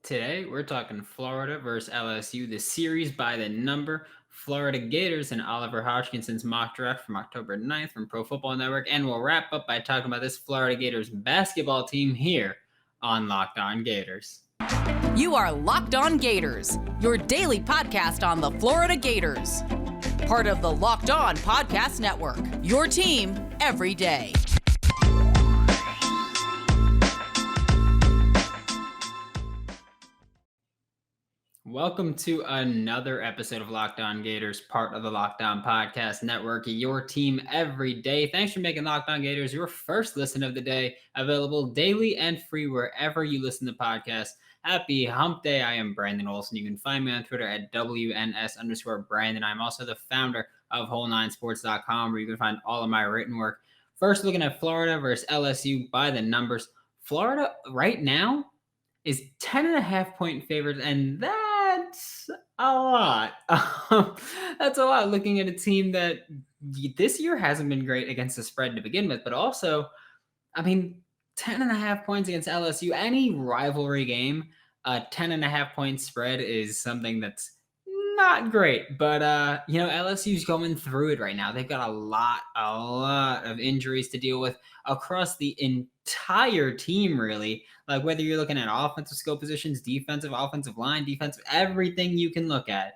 Today, we're talking Florida versus LSU, the series by the number. Florida Gators and Oliver Hodgkinson's mock draft from October 9th from Pro Football Network. And we'll wrap up by talking about this Florida Gators basketball team here on Locked On Gators. You are Locked On Gators, your daily podcast on the Florida Gators. Part of the Locked On Podcast Network, your team every day. Welcome to another episode of Locked On Gators, part of the Locked On Podcast Network, your team every day. Thanks for making Locked On Gators your first listen of the day, available daily and free wherever you listen to podcasts. Happy hump day. I am Brandon Olson. You can find me on Twitter at WNS_Brandon. I'm also the founder of Whole9Sports.com, where you can find all of my written work. First, looking at Florida versus LSU by the numbers. Florida right now is 10.5-point favorites, and that's a lot. That's a lot looking at a team that this year hasn't been great against the spread to begin with, but also, 10.5 points against LSU, any rivalry game, a 10.5-point spread is something that's not great, but LSU's going through it right now. They've got a lot of injuries to deal with across the entire team, really. Like whether you're looking at offensive skill positions, defensive, offensive line, defensive, everything you can look at,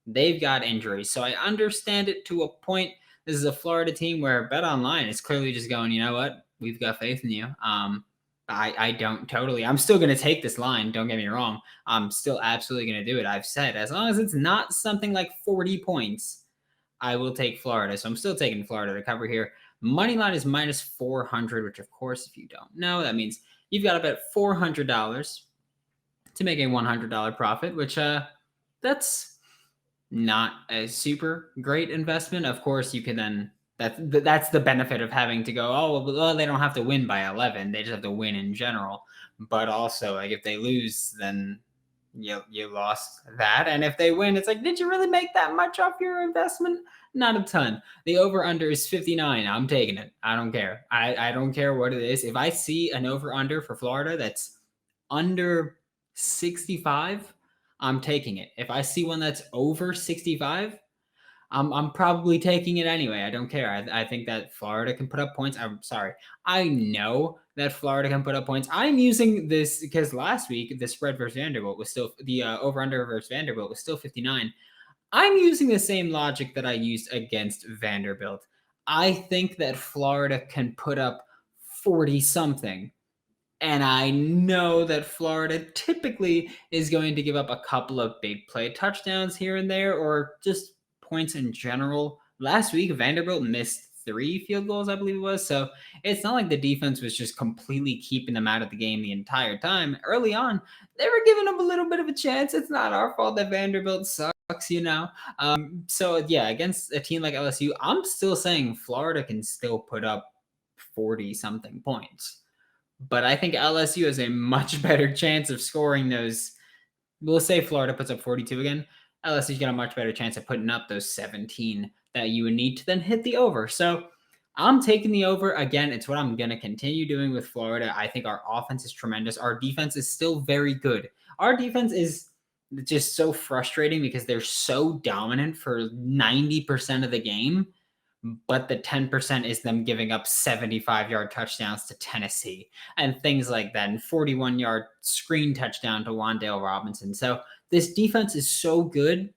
they've got injuries. So I understand it to a point. This is a Florida team where BetOnline is clearly just going, you know what? We've got faith in you. I don't totally. I'm still going to take this line. Don't get me wrong. I'm still absolutely going to do it. I've said as long as it's not something like 40 points, I will take Florida. So I'm still taking Florida to cover here. Money line is minus 400, which of course, if you don't know, that means you've got to bet $400 to make a $100 profit, which that's not a super great investment. Of course, you can then. That's the benefit of having to go, well, they don't have to win by 11. They just have to win in general. But also, like, if they lose, then you lost that. And if they win, it's like, did you really make that much off your investment? Not a ton. The over-under is 59. I'm taking it. I don't care. I don't care what it is. If I see an over-under for Florida that's under 65, I'm taking it. If I see one that's over 65, I'm probably taking it anyway. I don't care. I think that Florida can put up points. I'm sorry. I know that Florida can put up points. I'm using this because last week the spread versus Vanderbilt was still the over-under versus Vanderbilt was still 59. I'm using the same logic that I used against Vanderbilt. I think that Florida can put up 40 something. And I know that Florida typically is going to give up a couple of big play touchdowns here and there, or just points in general. Last week, Vanderbilt missed 3 field goals, I believe it was. So it's not like the defense was just completely keeping them out of the game the entire time. Early on, they were giving them a little bit of a chance. It's not our fault that Vanderbilt sucks, So yeah, against a team like LSU, I'm still saying Florida can still put up 40 something points. But I think LSU has a much better chance of scoring those. We'll say Florida puts up 42 again. LSU's got a much better chance of putting up those 17 that you would need to then hit the over. So I'm taking the over. Again, it's what I'm going to continue doing with Florida. I think our offense is tremendous. Our defense is still very good. Our defense is just so frustrating because they're so dominant for 90% of the game. But the 10% is them giving up 75-yard touchdowns to Tennessee and things like that, and 41-yard screen touchdown to Wan'Dale Robinson. So this defense is so good,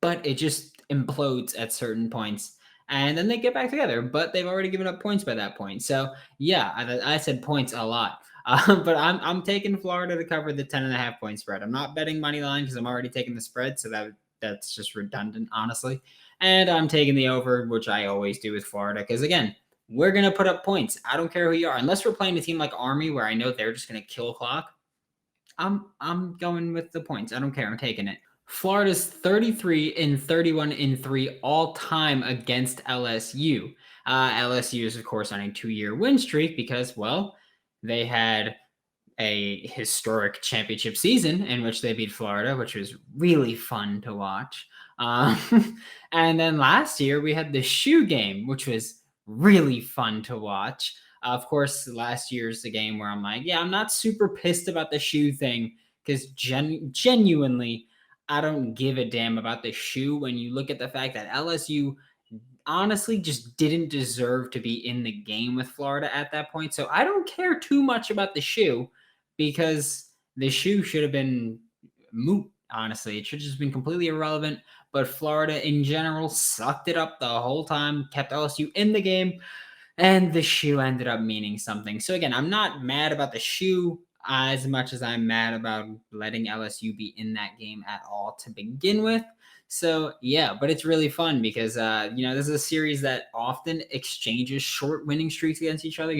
but it just implodes at certain points. And then they get back together, but they've already given up points by that point. So yeah, I said points a lot. But I'm taking Florida to cover the 10.5-point spread. I'm not betting money line because I'm already taking the spread, so that's just redundant, honestly. And I'm taking the over, which I always do with Florida, because again, we're going to put up points. I don't care who you are. Unless we're playing a team like Army, where I know they're just going to kill clock, I'm going with the points. I don't care. I'm taking it. Florida's 33-31-3 all time against LSU. LSU is, of course, on a 2-year win streak because, well, they had a historic championship season in which they beat Florida, which was really fun to watch. And then last year we had the shoe game, which was really fun to watch. Of course, last year's the game where I'm like, yeah, I'm not super pissed about the shoe thing because genuinely, I don't give a damn about the shoe when you look at the fact that LSU honestly just didn't deserve to be in the game with Florida at that point. So I don't care too much about the shoe because the shoe should have been moot, honestly. It should have just been completely irrelevant. But Florida in general sucked it up the whole time, kept LSU in the game, and the shoe ended up meaning something. So again, I'm not mad about the shoe as much as I'm mad about letting LSU be in that game at all to begin with. So yeah, but it's really fun because this is a series that often exchanges short winning streaks against each other.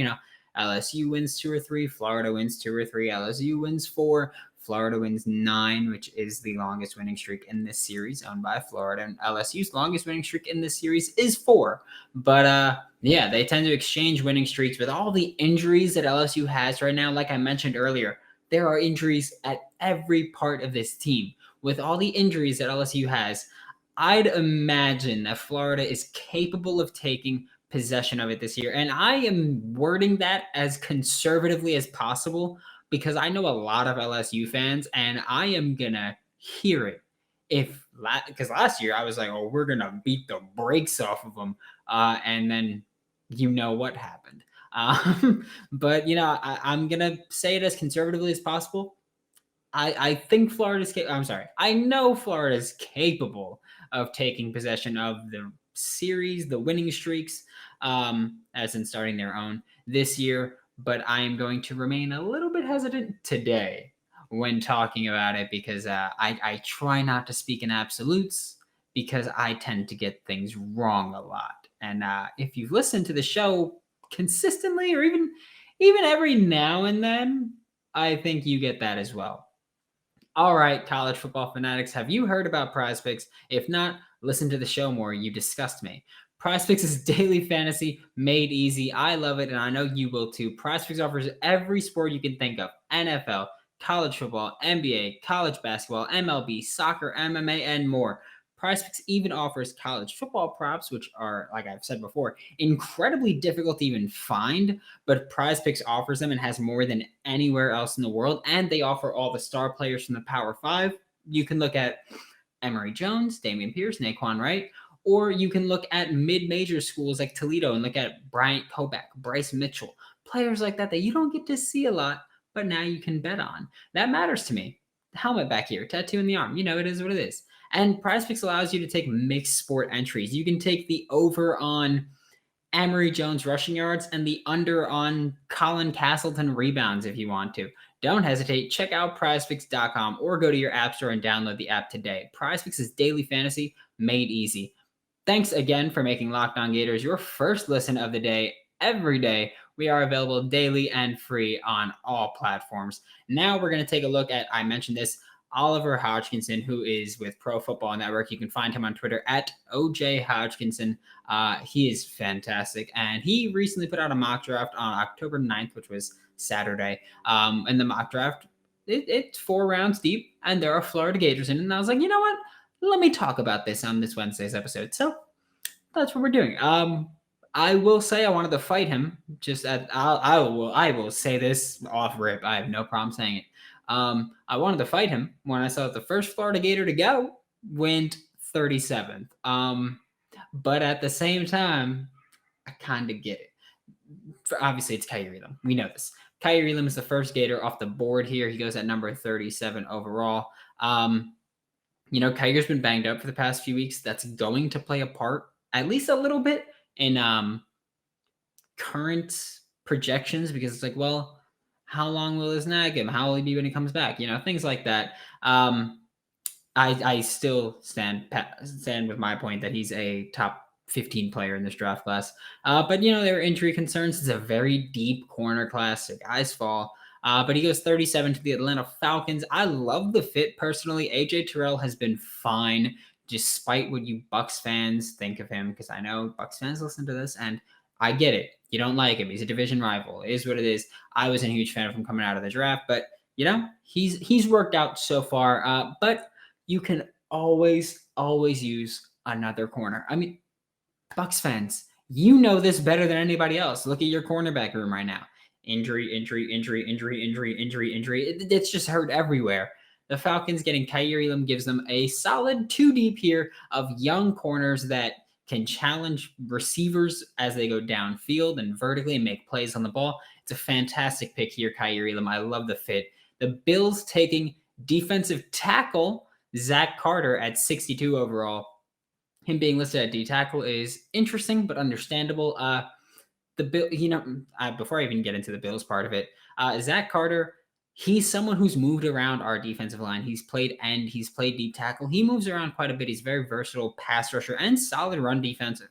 LSU wins 2 or 3, Florida wins 2 or 3, LSU wins 4, Florida wins 9, which is the longest winning streak in this series, owned by Florida. And LSU's longest winning streak in this series is 4. But yeah, they tend to exchange winning streaks with all the injuries that LSU has right now. Like I mentioned earlier, there are injuries at every part of this team. With all the injuries that LSU has, I'd imagine that Florida is capable of taking possession of it this year. And I am wording that as conservatively as possible because I know a lot of LSU fans and I am going to hear it. Because last year I was like, oh, we're going to beat the brakes off of them. And then you know what happened. But, I'm going to say it as conservatively as possible. I think I know Florida's capable of taking possession of the series, the winning streaks, as in starting their own this year. But I am going to remain a little bit hesitant today when talking about it because I try not to speak in absolutes because I tend to get things wrong a lot. And if you've listened to the show consistently or even every now and then, I think you get that as well. All right, college football fanatics, have you heard about PrizePicks? If not, listen to the show more. You disgust me. PrizePicks is daily fantasy made easy. I love it, and I know you will too. PrizePicks offers every sport you can think of: NFL, college football, NBA, college basketball, MLB, soccer, MMA, and more. PrizePicks even offers college football props, which are, like I've said before, incredibly difficult to even find, but PrizePicks offers them and has more than anywhere else in the world, and they offer all the star players from the Power 5. You can look at Emory Jones, Dameon Pierce, Naquan Wright, or you can look at mid-major schools like Toledo and look at Bryant Koback, Bryce Mitchell, players like that you don't get to see a lot, but now you can bet on. That matters to me. Helmet back here, tattoo in the arm. It is what it is. And PrizePicks allows you to take mixed sport entries. You can take the over on Emory Jones rushing yards and the under on Colin Castleton rebounds if you want to. Don't hesitate. Check out prizepicks.com or go to your app store and download the app today. PrizePicks is daily fantasy made easy. Thanks again for making Locked On Gators your first listen of the day every day. We are available daily and free on all platforms. Now we're going to take a look at, I mentioned this, Oliver Hodgkinson, who is with Pro Football Network. You can find him on Twitter at OJ Hodgkinson. He is fantastic. And he recently put out a mock draft on October 9th, which was Saturday. And the mock draft, it's 4 rounds deep, and there are Florida Gators in it. And I was like, you know what? Let me talk about this on this Wednesday's episode. So that's what we're doing. I will say I wanted to fight him. I will say this off rip. I have no problem saying it. I wanted to fight him when I saw that the first Florida Gator to go went 37th. But at the same time, I kind of get it. Obviously, it's Kaiir Elam. We know this. Kaiir Elam is the first Gator off the board here. He goes at number 37 overall. Kair's been banged up for the past few weeks. That's going to play a part, at least a little bit, in current projections because it's like, well, how long will this nag him? How will he be when he comes back? Things like that. I still stand with my point that he's a top 15 player in this draft class. But there are injury concerns. It's a very deep corner class. So guys fall. But he goes 37 to the Atlanta Falcons. I love the fit personally. AJ Terrell has been fine, despite what you Bucs fans think of him, because I know Bucs fans listen to this, and I get it. You don't like him. He's a division rival. It is what it is. I wasn't a huge fan of him coming out of the draft, but he's worked out so far. But you can always use another corner. I mean, Bucs fans, you know this better than anybody else. Look at your cornerback room right now. Injury. It's just hurt everywhere. The Falcons getting Kaiir Elam gives them a solid 2 deep here of young corners that can challenge receivers as they go downfield and vertically and make plays on the ball. It's a fantastic pick here, Kaiir Elam. I love the fit. The Bills taking defensive tackle Zach Carter at 62 overall. Him being listed at D tackle is interesting but understandable. The Bill, before I even get into the Bills part of it, Zach Carter, he's someone who's moved around our defensive line. He's played end, he's played deep tackle. He moves around quite a bit. He's very versatile pass rusher and solid run defender.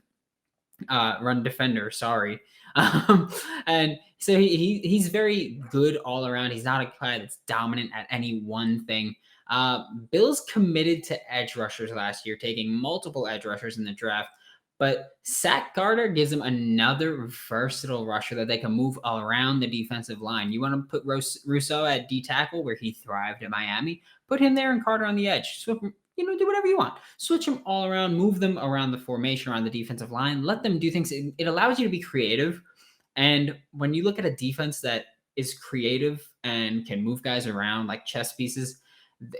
Sorry. And so he's very good all around. He's not a guy that's dominant at any one thing. Bills committed to edge rushers last year, taking multiple edge rushers in the draft. But Zach Carter gives them another versatile rusher that they can move all around the defensive line. You want to put Rousseau at D tackle where he thrived at Miami, put him there and Carter on the edge. So, do whatever you want. Switch them all around, move them around the formation, around the defensive line. Let them do things. It allows you to be creative. And when you look at a defense that is creative and can move guys around like chess pieces,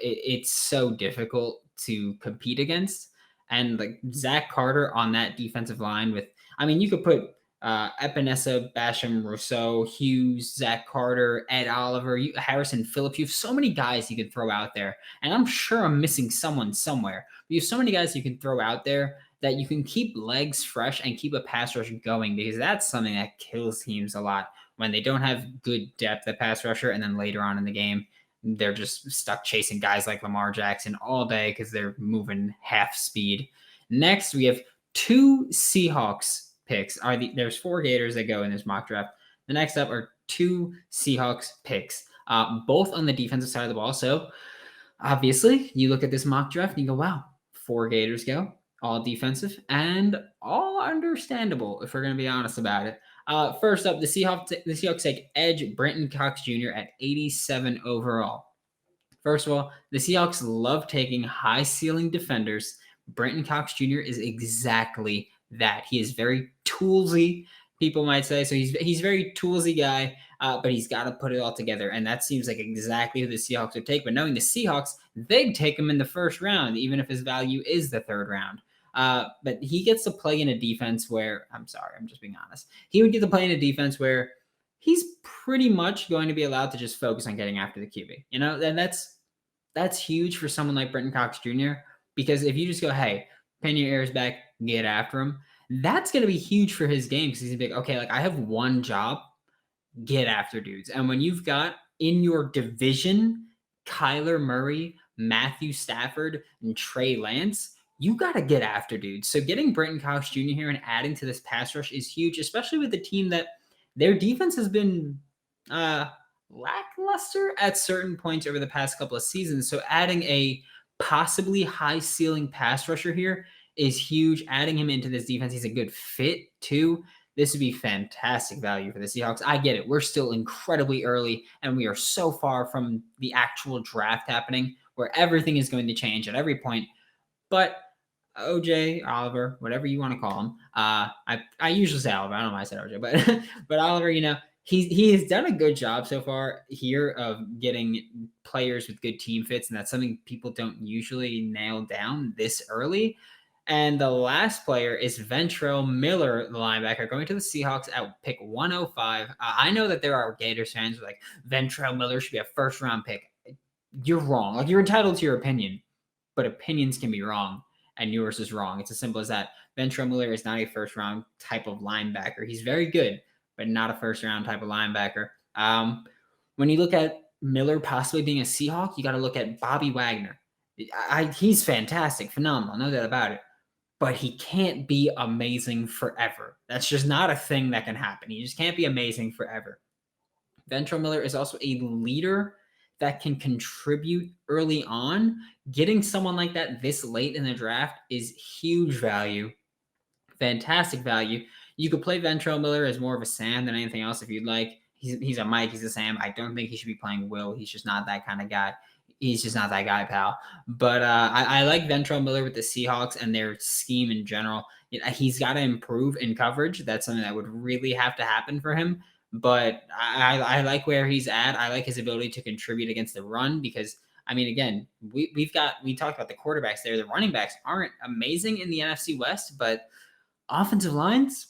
it's so difficult to compete against. And like Zach Carter on that defensive line you could put Epinesa, Basham, Rousseau, Hughes, Zach Carter, Ed Oliver, Harrison Phillips. You have so many guys you can throw out there. And I'm sure I'm missing someone somewhere. But you have so many guys you can throw out there that you can keep legs fresh and keep a pass rush going, because that's something that kills teams a lot when they don't have good depth at pass rusher. And then later on in the game, they're just stuck chasing guys like Lamar Jackson all day because they're moving half speed. Next, we have 2 Seahawks picks. There's 4 Gators that go in this mock draft. The next up are 2 Seahawks picks, both on the defensive side of the ball. So obviously, you look at this mock draft and you go, wow, 4 Gators go, all defensive and all understandable if we're going to be honest about it. First up, the Seahawks take edge Brenton Cox Jr. at 87 overall. First of all, the Seahawks love taking high ceiling defenders. Brenton Cox Jr. is exactly that. He is very toolsy, people might say. So he's very toolsy guy, but he's got to put it all together. And that seems like exactly who the Seahawks would take. But knowing the Seahawks, they'd take him in the first round, even if his value is the third round. But he gets to play in a defense where, I'm just being honest. He would get to play in a defense where he's pretty much going to be allowed to just focus on getting after the QB. And that's huge for someone like Brenton Cox Jr. Because if you just go, hey, pin your ears back, get after him, that's going to be huge for his game, because he's going to be like, okay, like I have one job, get after dudes. And when you've got in your division Kyler Murray, Matthew Stafford, and Trey Lance, you got to get after dudes. So getting Brenton Cox Jr. here and adding to this pass rush is huge, especially with the team that their defense has been lackluster at certain points over the past couple of seasons. So adding a possibly high ceiling pass rusher here is huge. Adding him into this defense, he's a good fit too. This would be fantastic value for the Seahawks. I get it. We're still incredibly early, and we are so far from the actual draft happening where everything is going to change at every point. But OJ, Oliver, whatever you want to call him. I usually say Oliver. I don't know why I said OJ, but Oliver, he has done a good job so far here of getting players with good team fits, and that's something people don't usually nail down this early. And the last player is Ventrell Miller, the linebacker, going to the Seahawks at pick 105. I know that there are Gators fans who are like, Ventrell Miller should be a first-round pick. You're wrong. Like, you're entitled to your opinion, but opinions can be wrong, and yours is wrong. It's as simple as that. Ventrell Miller is not a first-round type of linebacker. He's very good, but not a first-round type of linebacker. When you look at Miller possibly being a Seahawk, you got to look at Bobby Wagner. He's fantastic, phenomenal, no doubt about it. But he can't be amazing forever. That's just not a thing that can happen. He just can't be amazing forever. Ventrell Miller is also a leader that can contribute early on. Getting someone like that this late in the draft is huge value. Fantastic value. You could play Ventrell Miller as more of a Sam than anything else if you'd like. He's a Mike, he's a Sam. I don't think he should be playing Will. He's just not that kind of guy. He's just not that guy, pal. But I like Ventrell Miller with the Seahawks and their scheme in general. He's got to improve in coverage. That's something that would really have to happen for him. but I like where he's at. I like his ability to contribute against the run because, I mean, again, we talked about the quarterbacks there. The running backs aren't amazing in the NFC West, but offensive lines,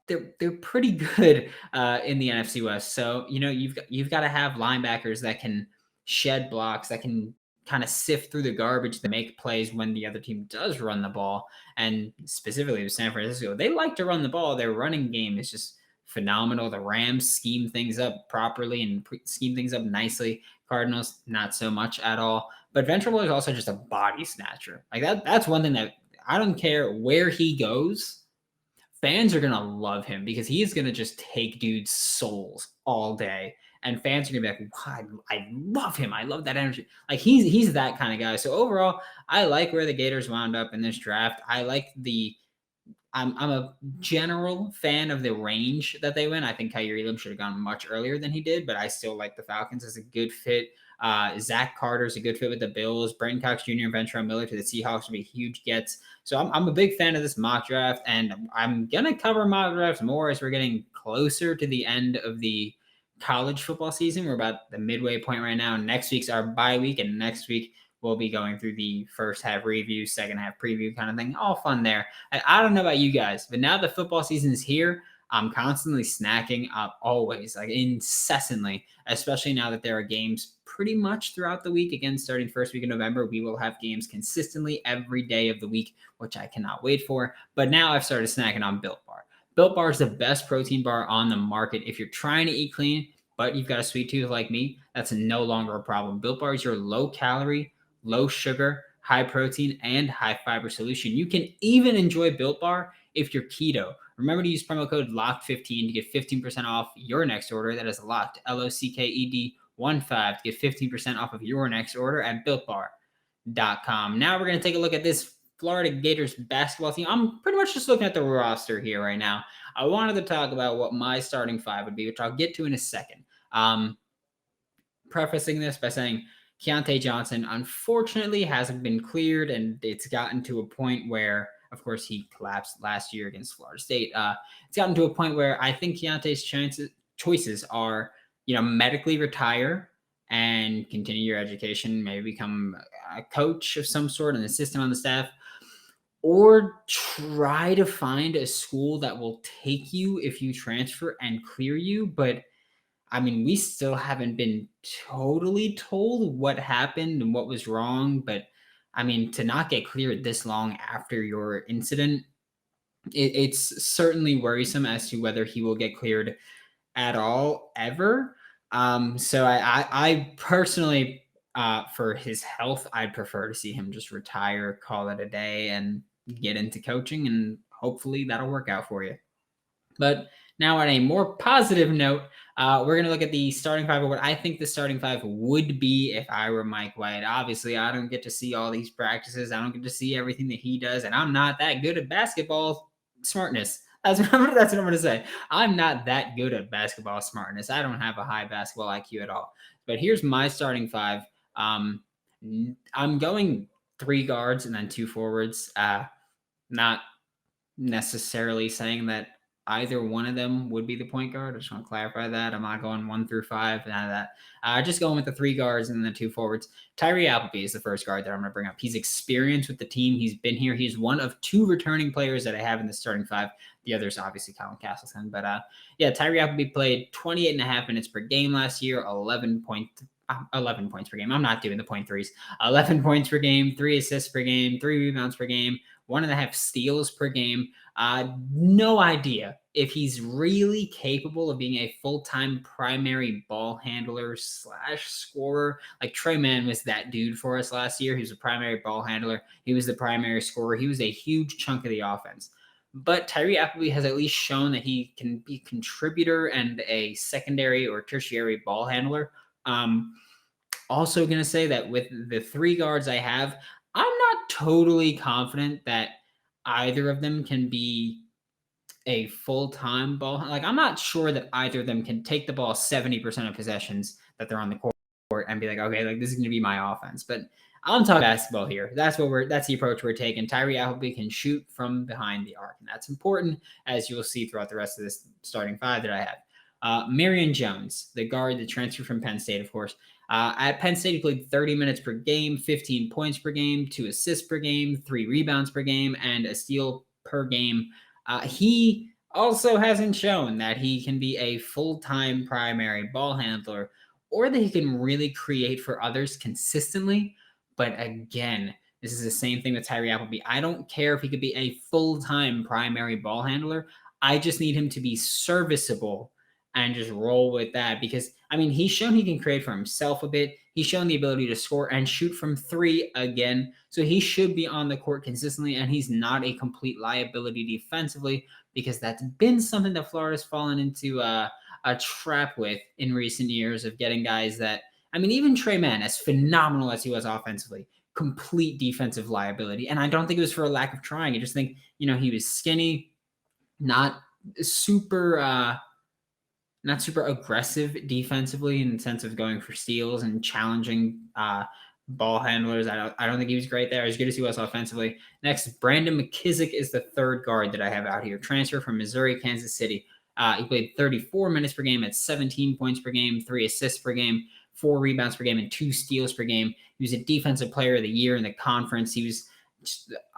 they're pretty good in the NFC West. So you've got to have linebackers that can shed blocks, that can kind of sift through the garbage, that make plays when the other team does run the ball. And specifically with San Francisco, they like to run the ball. Their running game is just phenomenal. The Rams scheme things up properly and scheme things up nicely. Cardinals, not so much at all. But Ventrell Miller is also just a body snatcher. Like that's one thing that I don't care where he goes, fans are gonna love him because he is gonna just take dudes' souls all day, and fans are gonna be like, wow, I love him. I love that energy. Like he's that kind of guy. So overall, I like where the Gators wound up in this draft. I like I'm a general fan of the range that they went. I think Kaiir Elam should have gone much earlier than he did, but I still like the Falcons as a good fit. Zach Carter's a good fit with the Bills. Brenton Cox Jr. and Ventrell Miller to the Seahawks would be huge gets. So I'm a big fan of this mock draft, and I'm going to cover mock drafts more as we're getting closer to the end of the college football season. We're about the midway point right now. Next week's our bye week, and next week we'll be going through the first half review, second half preview kind of thing. All fun there. I don't know about you guys, but now the football season is here. I'm constantly snacking up always, like incessantly, especially now that there are games pretty much throughout the week. Again, starting first week of November, we will have games consistently every day of the week, which I cannot wait for. But now I've started snacking on Built Bar. Built Bar is the best protein bar on the market. If you're trying to eat clean, but you've got a sweet tooth like me, that's no longer a problem. Built Bar is your low calorie, low sugar, high protein, and high fiber solution. You can even enjoy Built Bar if you're keto. Remember to use promo code LOCKED15 to get 15% off your next order. That is locked, LOCKED15 to get 15% off of your next order at BuiltBar.com. Now we're going to take a look at this Florida Gators basketball team. I'm pretty much just looking at the roster here right now. I wanted to talk about what my starting five would be, which I'll get to in a second. Prefacing this by saying Keontae Johnson, unfortunately, hasn't been cleared, and it's gotten to a point where, of course, he collapsed last year against Florida State. It's gotten to a point where I think Keontae's choices are, medically retire and continue your education, maybe become a coach of some sort, an assistant on the staff, or try to find a school that will take you if you transfer and clear you. But I mean, we still haven't been totally told what happened and what was wrong. But I mean, to not get cleared this long after your incident, it's certainly worrisome as to whether he will get cleared at all ever. So I personally, for his health, I'd prefer to see him just retire, call it a day, and get into coaching, and hopefully that'll work out for you. But now on a more positive note, we're going to look at the starting five, or what I think the starting five would be if I were Mike White. Obviously, I don't get to see all these practices. I don't get to see everything that he does, and I'm not that good at basketball smartness. That's what I'm going to say. I'm not that good at basketball smartness. I don't have a high basketball IQ at all. But here's my starting five. I'm going 3 guards and then 2 forwards. Not necessarily saying that either one of them would be the point guard. I just want to clarify that. I'm not going 1 through 5, none of that. Just going with the 3 guards and the 2 forwards. Tyree Appleby is the first guard that I'm going to bring up. He's experienced with the team. He's been here. He's one of 2 returning players that I have in the starting 5. The other's obviously Colin Castleton. But Tyree Appleby played 28.5 minutes per game last year, 11 points per game. I'm not doing the 0.3s. 11 points per game, 3 assists per game, 3 rebounds per game, 1.5 steals per game. No idea if he's really capable of being a full-time primary ball handler / scorer. Like Trey Mann was that dude for us last year. He was a primary ball handler. He was the primary scorer. He was a huge chunk of the offense. But Tyree Appleby has at least shown that he can be a contributor and a secondary or tertiary ball handler. Also going to say that with the 3 guards I have, I'm not totally confident that either of them can be a full-time ball. Like, I'm not sure that either of them can take the ball 70% of possessions that they're on the court and be like, okay, like this is going to be my offense. But I'm talking basketball here. That's the approach we're taking. Tyree Appleby can shoot from behind the arc, and that's important, as you'll see throughout the rest of this starting 5 that I have. Marion Jones, the guard that transferred from Penn State, of course. At Penn State, he played 30 minutes per game, 15 points per game, 2 assists per game, 3 rebounds per game, and a steal per game. He also hasn't shown that he can be a full-time primary ball handler or that he can really create for others consistently. But again, this is the same thing with Tyree Appleby. I don't care if he could be a full-time primary ball handler. I just need him to be serviceable and just roll with that because, I mean, he's shown he can create for himself a bit. He's shown the ability to score and shoot from three again. So he should be on the court consistently, and he's not a complete liability defensively because that's been something that Florida's fallen into a trap with in recent years of getting guys that, I mean, even Trey Mann, as phenomenal as he was offensively, complete defensive liability. And I don't think it was for a lack of trying. I just think, he was skinny, not super aggressive defensively in the sense of going for steals and challenging ball handlers. I don't think he was great there. As good as he was offensively. Next, Brandon McKissick is the third guard that I have out here. Transfer from Missouri, Kansas City. He played 34 minutes per game at 17 points per game, 3 assists per game, 4 rebounds per game, and 2 steals per game. He was a defensive player of the year in the conference. He was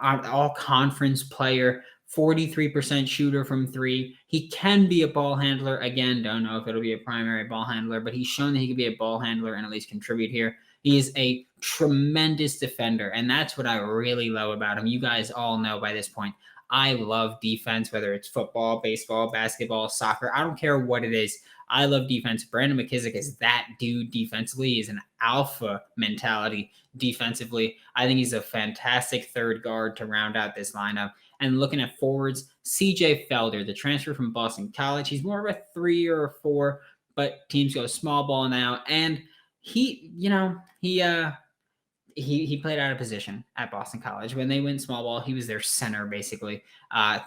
an all-conference player, 43% shooter from three. He can be a ball handler. Again, don't know if it'll be a primary ball handler, but he's shown that he can be a ball handler and at least contribute here. He is a tremendous defender, and that's what I really love about him. You guys all know by this point, I love defense, whether it's football, baseball, basketball, soccer. I don't care what it is. I love defense. Brandon McKissick is that dude defensively. He's an alpha mentality defensively. I think he's a fantastic third guard to round out this lineup. And looking at forwards, CJ Felder, the transfer from Boston College. He's more of a 3 or a 4, but teams go small ball now. And he played out of position at Boston College. When they went small ball, he was their center, basically.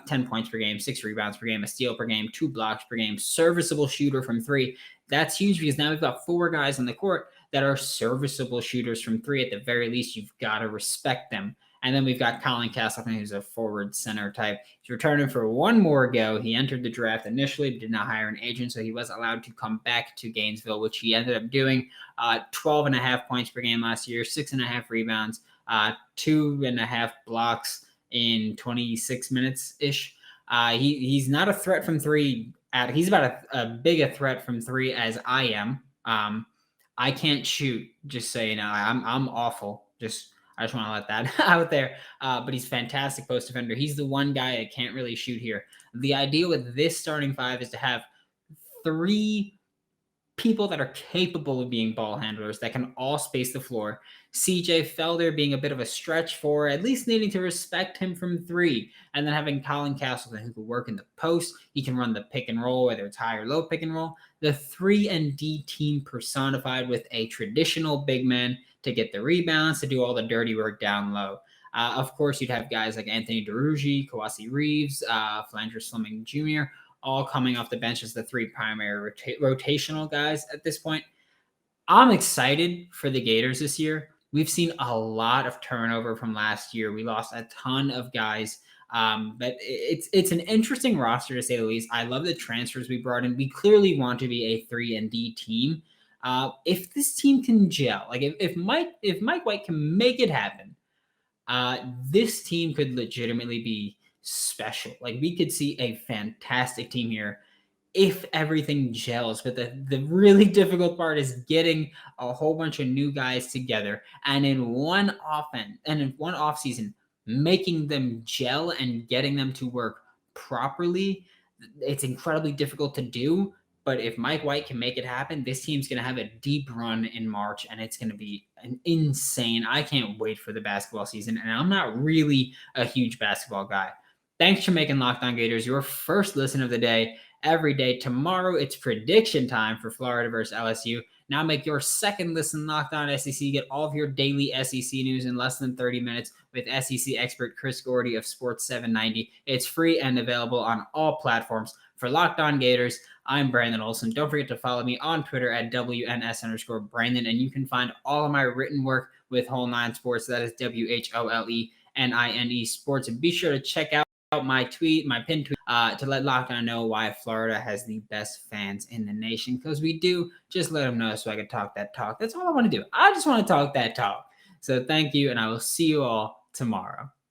10 points per game, 6 rebounds per game, a steal per game, 2 blocks per game, serviceable shooter from 3. That's huge because now we've got 4 guys on the court that are serviceable shooters from 3. At the very least, you've got to respect them. And then we've got Colin Castleton, who's a forward center type. He's returning for one more go. He entered the draft initially, did not hire an agent, so he was allowed to come back to Gainesville, which he ended up doing. 12.5 points per game last year, 6.5 rebounds, 2.5 blocks in 26 minutes-ish. He's not a threat from 3. He's about a big a threat from 3 as I am. I can't shoot, just so you know. I'm awful. I just want to let that out there. But he's fantastic post defender. He's the one guy that can't really shoot here. The idea with this starting 5 is to have 3 people that are capable of being ball handlers that can all space the floor. CJ Felder being a bit of a stretch for at least needing to respect him from 3. And then having Colin Castleton who can work in the post. He can run the pick and roll, whether it's high or low pick and roll. The 3 and D team personified with a traditional big man to get the rebounds, to do all the dirty work down low. Of course, you'd have guys like Anthony DeRuggi, Kawasi Reeves, Phlandrous Fleming Jr., all coming off the bench as the 3 primary rotational guys at this point. I'm excited for the Gators this year. We've seen a lot of turnover from last year. We lost a ton of guys. But it's an interesting roster to say the least. I love the transfers we brought in. We clearly want to be a 3 and D team. If this team can gel, like if Mike White can make it happen, this team could legitimately be special. Like we could see a fantastic team here if everything gels. But the really difficult part is getting a whole bunch of new guys together and in one off season, making them gel and getting them to work properly. It's incredibly difficult to do. But if Mike White can make it happen, this team's going to have a deep run in March, and it's going to be an insane. I can't wait for the basketball season, and I'm not really a huge basketball guy. Thanks for making Locked On Gators your first listen of the day. Every day tomorrow, it's prediction time for Florida versus LSU. Now make your second listen Locked On SEC. Get all of your daily SEC news in less than 30 minutes with SEC expert Chris Gordy of Sports 790. It's free and available on all platforms. For Locked On Gators, I'm Brandon Olson. Don't forget to follow me on Twitter at WNS_Brandon, and you can find all of my written work with Whole 9 Sports. That is WHOLENINE Sports. And be sure to check out my pinned tweet, to let Locked On know why Florida has the best fans in the nation, because we do. Just let them know so I can talk that talk. That's all I want to do. I just want to talk that talk. So thank you, and I will see you all tomorrow.